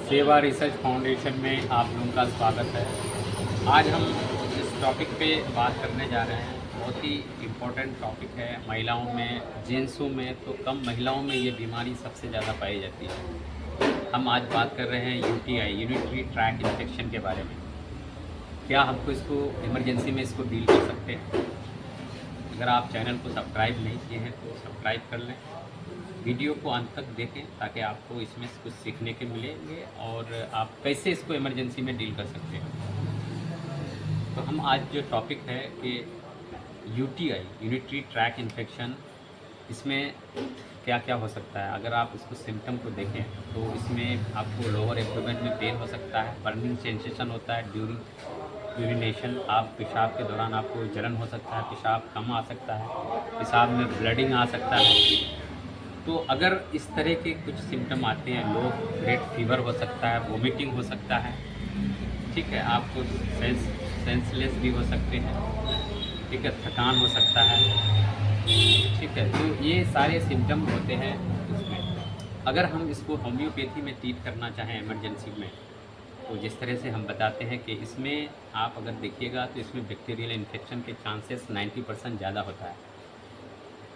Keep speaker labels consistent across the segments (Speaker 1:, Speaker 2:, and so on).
Speaker 1: सेवा research foundation में आप लोगों का स्वागत है। आज हम इस टॉपिक पे बात करने जा रहे हैं। बहुत ही इम्पोर्टेंट टॉपिक है। महिलाओं में, जेंट्सों में तो कम, महिलाओं में ये बीमारी सबसे ज़्यादा पाई जाती है। हम आज बात कर रहे हैं यूटीआई, यूरिनरी ट्रैक इन्फेक्शन के बारे में। क्या हमको इसको इमरजेंसी में इसको डील कर सकते हैं? अगर आप चैनल को सब्सक्राइब नहीं किए हैं तो सब्सक्राइब कर लें। वीडियो को अंत तक देखें ताकि आपको इसमें कुछ सीखने के मिलेंगे और आप कैसे इसको इमरजेंसी में डील कर सकते हैं। तो हम आज जो टॉपिक है कि यूटीआई, यूरिनरी ट्रैक इन्फेक्शन, इसमें क्या क्या हो सकता है। अगर आप इसको सिम्टम को देखें तो इसमें आपको लोअर एब्डोमेन में पेन हो सकता है, बर्निंग सेंसेशन होता है ड्यूरिंग यूरिनेशन। आप पेशाब के दौरान आपको जलन हो सकता है, पेशाब कम आ सकता है, पेशाब में ब्लडिंग आ सकता है। तो अगर इस तरह के कुछ सिम्टम आते हैं, लो ग्रेड फीवर हो सकता है, वोमिटिंग हो सकता है, ठीक है, आपको सेंसलेस भी हो सकते हैं, ठीक है, थकान हो सकता है, ठीक है। तो ये सारे सिम्टम होते हैं इसमें। अगर हम इसको होम्योपैथी में ट्रीट करना चाहें इमरजेंसी में, तो जिस तरह से हम बताते हैं कि इसमें आप अगर देखिएगा तो इसमें बैक्टीरियल इन्फेक्शन के चांसेस 90% ज़्यादा होता है।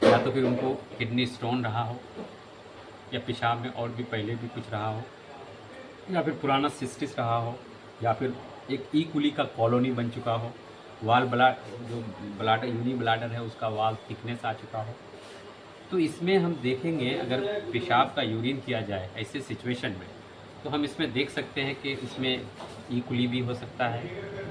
Speaker 1: या तो फिर उनको किडनी स्टोन रहा हो, या पेशाब में और भी पहले भी कुछ रहा हो, या फिर पुराना सिस्टिस रहा हो, या फिर एक ई कुली का कॉलोनी बन चुका हो, जो ब्लाडर, यूनी ब्लाडर है उसका वाल थिकनेस आ चुका हो। तो इसमें हम देखेंगे, अगर पेशाब का यूरिन किया जाए ऐसे सिचुएशन में, तो हम इसमें देख सकते हैं कि इसमें ई कुली भी हो सकता है,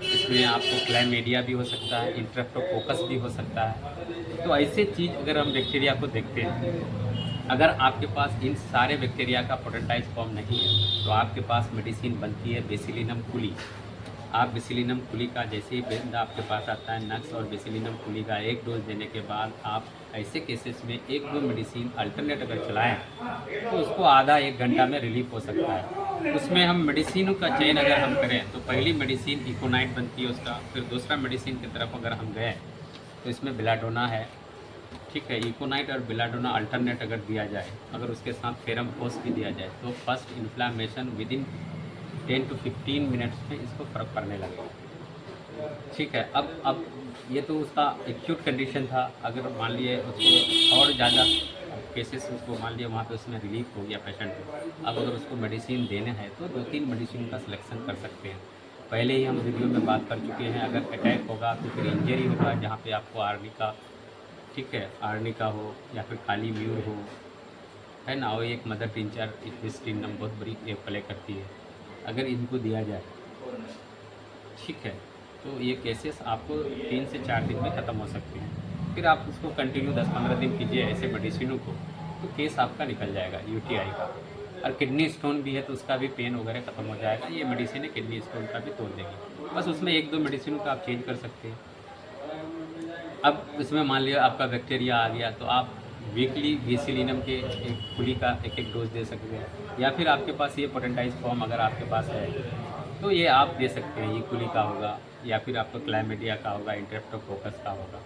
Speaker 1: इसमें आपको क्लैमीडिया भी हो सकता है, इंट्रेप्टोकोकस भी हो सकता है। तो ऐसे चीज़ अगर हम बैक्टीरिया को देखते हैं, अगर आपके पास इन सारे बैक्टीरिया का पोटेंटाइज फॉर्म नहीं है तो आपके पास मेडिसिन बनती है बेसिलिनम कुली। आप बेसिलिनम कुली का जैसे ही पेशेंट आपके पास आता है, नक्स और बेसिलिनम कुली का एक डोज देने के बाद आप ऐसे केसेस में एक दो मेडिसिन अल्टरनेट अगर चलाएं तो उसको आधा एक घंटा में रिलीफ हो सकता है। उसमें हम मेडिसिनों का चयन अगर हम करें तो पहली मेडिसिन इकोनाइट बनती है उसका, फिर दूसरा मेडिसिन की तरफ अगर हम गए तो इसमें बेलाडोना है, ठीक है। इकोनाइट और बेलाडोना अल्टरनेट अगर दिया जाए, अगर उसके साथ फेरम फोस भी दिया जाए, तो first inflammation within 10 to 15 minutes में इसको फ़र्क पड़ने लगेगा, ठीक है। अब ये तो उसका एक्यूट कंडीशन था। अगर मान लिए उसको और ज़्यादा केसेस, उसको मान लिया वहाँ पे उसमें रिलीफ हो गया पेशेंट को, अब अगर उसको मेडिसिन देने हैं तो 2-3 मेडिसिन का सिलेक्शन कर सकते हैं। पहले ही हम वीडियो में बात कर चुके हैं, अगर अटैक होगा तो फिर इंजरी होगा जहाँ पे आपको आर्निका, ठीक है, आर्निका हो या फिर काली म्यूर हो, है ना, और एक मदर टिंचर इक्विस्टिनम बहुत बड़ी प्ले करती है, अगर इनको दिया जाए, ठीक है, तो ये केसेस आपको 3 से 4 दिन में ख़त्म हो सकते हैं। फिर आप उसको कंटिन्यू 10-15 दिन कीजिए ऐसे मेडिसिनों को, तो केस आपका निकल जाएगा यूटीआई का। और किडनी स्टोन भी है तो उसका भी पेन वगैरह ख़त्म हो जाएगा। ये मेडिसिन किडनी स्टोन का भी तोड़ देगी, बस उसमें 1-2 मेडिसिनों का आप चेंज कर सकते हैं। अब इसमें मान लिया आपका बैक्टीरिया आ गया तो आप वीकली बेसिलिनम के एक खुली का एक डोज दे सकते हैं, या फिर आपके पास ये पोटेंटाइज फॉर्म अगर आपके पास है तो ये आप दे सकते हैं। ये कुली का होगा या फिर आपको क्लैमिडिया का होगा, इंट्रेप्टोकोकस का होगा।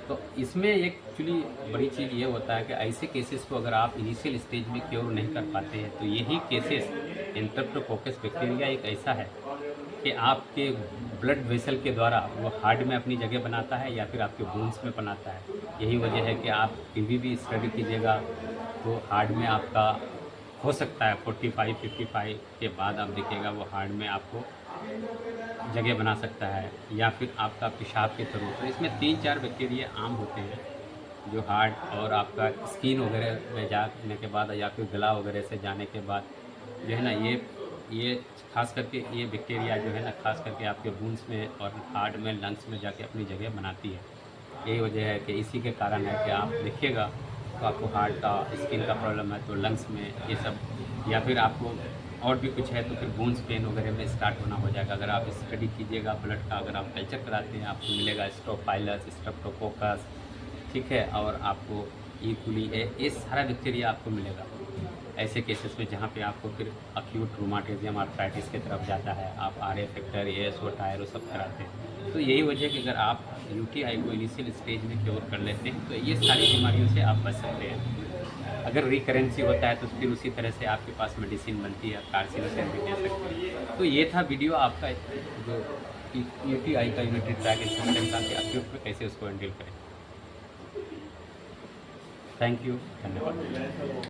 Speaker 1: तो इसमें एक एक्चुअली बड़ी चीज़ ये होता है कि ऐसे केसेस को अगर आप इनिशियल स्टेज में क्योर नहीं कर पाते हैं तो यही केसेस, इंट्रेप्टोकोकस बैक्टीरिया एक ऐसा है कि आपके ब्लड वेसल के द्वारा वो हार्ट में अपनी जगह बनाता है या फिर आपके बोन्स में बनाता है। यही वजह है कि आप कभी भी स्टडी कीजिएगा तो हार्ट में आपका हो सकता है 45-55 के बाद आप देखिएगा वो हार्ट में आपको जगह बना सकता है, या फिर आपका पेशाब के थ्रू। तो इसमें 3-4 बैक्टीरिया आम होते हैं जो हार्ट और आपका स्किन वगैरह में जाने के बाद या फिर गला वगैरह से जाने के बाद जो है ना, ये खास करके ये बैक्टीरिया जो है ना, खास करके आपके बोन्स में और हार्ट में, लंग्स में जाके अपनी जगह बनाती है। यही वजह है कि इसी के कारण है कि आप देखिएगा तो आपको हार्ट का, स्किन का प्रॉब्लम है तो लंग्स में ये सब, या फिर आपको और भी कुछ है तो फिर बोन्स पेन वगैरह में स्टार्ट होना हो जाएगा। अगर आप स्टडी कीजिएगा ब्लड का, अगर आप कल्चर कराते हैं आपको मिलेगा स्ट्रोफाइलस, स्ट्रेप्टोकोकस, ठीक है, और आपको ई कुली है, ये सारा बैक्टीरिया आपको मिलेगा ऐसे केसेस में जहाँ पे आपको फिर अक्यूट रूमाटिज्म आर्थराइटिस की तरफ जाता है। आप आर ए फैक्टर, एएसओ, टायरो सब कराते हैं। तो यही वजह है कि अगर आप यूटीआई को इनिशियल स्टेज में क्योर कर लेते हैं तो ये सारी बीमारियों से आप बच सकते हैं। अगर रिकरेंसी होता है तो फिर उसी तरह से आपके पास मेडिसिन बनती है, कार्सिनोजेन भी दे सकती है। तो ये था वीडियो आपका जो यूटीआई का यूनिटरी ट्रैक सिस्टम का कि एक्यूट में कैसे उसको हैंडल करें। थैंक यू, धन्यवाद।